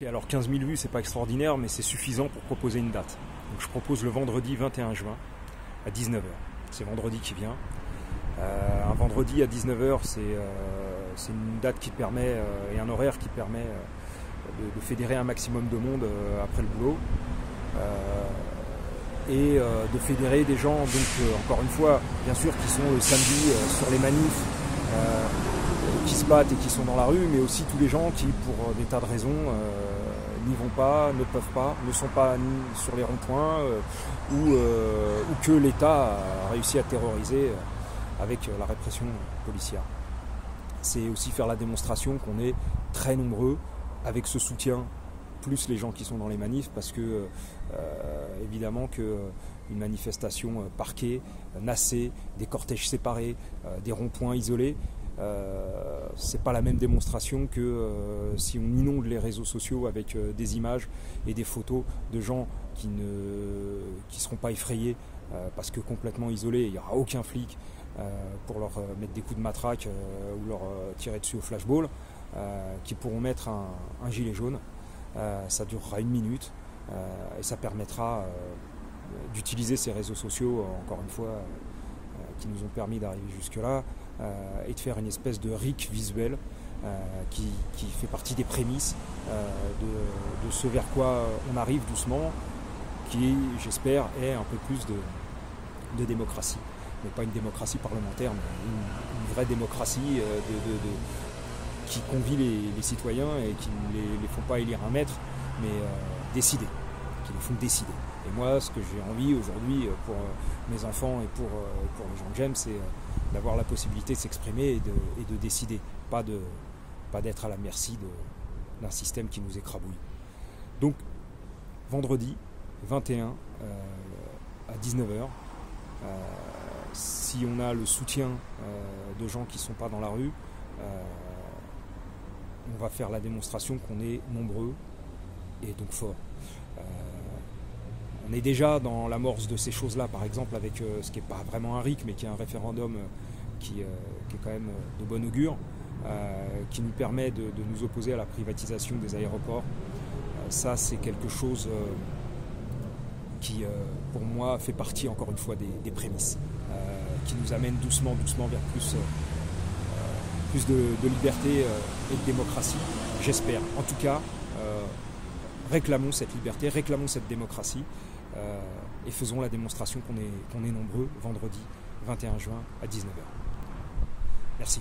Et alors 15 000 vues, c'est pas extraordinaire, mais c'est suffisant pour proposer une date. Donc je propose le vendredi 21 juin à 19 h. C'est vendredi qui vient. Un vendredi à 19 h, c'est une date qui permet, et un horaire qui permet de fédérer un maximum de monde après le boulot. Et de fédérer des gens, donc encore une fois, bien sûr, qui sont le samedi sur les manifs, qui se battent et qui sont dans la rue, mais aussi tous les gens qui, pour des tas de raisons, n'y vont pas, ne peuvent pas, ne sont pas sur les ronds-points, ou que l'État a réussi à terroriser avec la répression policière. C'est aussi faire la démonstration qu'on est très nombreux avec ce soutien, plus les gens qui sont dans les manifs, parce que évidemment qu'une manifestation parquée, nassée, des cortèges séparés, des ronds-points isolés, c'est pas la même démonstration que si on inonde les réseaux sociaux avec des images et des photos de gens qui seront pas effrayés parce que complètement isolés, il n'y aura aucun flic pour leur mettre des coups de matraque ou leur tirer dessus au flashball, qui pourront mettre un gilet jaune. Ça durera 1 minute et ça permettra d'utiliser ces réseaux sociaux, encore une fois, qui nous ont permis d'arriver jusque-là, et de faire une espèce de RIC visuel qui fait partie des prémices de ce vers quoi on arrive doucement, qui, j'espère, est un peu plus de démocratie. Mais pas une démocratie parlementaire, mais une vraie démocratie qui convie les citoyens et qui ne les font pas élire un maître, mais décider, qui les font décider. Et moi, ce que j'ai envie aujourd'hui pour mes enfants et pour les gens que j'aime, c'est d'avoir la possibilité de s'exprimer et de décider, pas d'être à la merci d'un système qui nous écrabouille. Donc, vendredi 21 à 19 h, si on a le soutien de gens qui ne sont pas dans la rue, on va faire la démonstration qu'on est nombreux et donc forts. On est déjà dans l'amorce de ces choses-là, par exemple avec ce qui n'est pas vraiment un RIC, mais qui est un référendum qui est quand même de bon augure, qui nous permet de nous opposer à la privatisation des aéroports. Ça, c'est quelque chose qui, pour moi, fait partie, encore une fois, des prémices, qui nous amène doucement vers plus de liberté et de démocratie, j'espère. En tout cas, réclamons cette liberté, réclamons cette démocratie et faisons la démonstration qu'on est nombreux vendredi 21 juin à 19 h. Merci.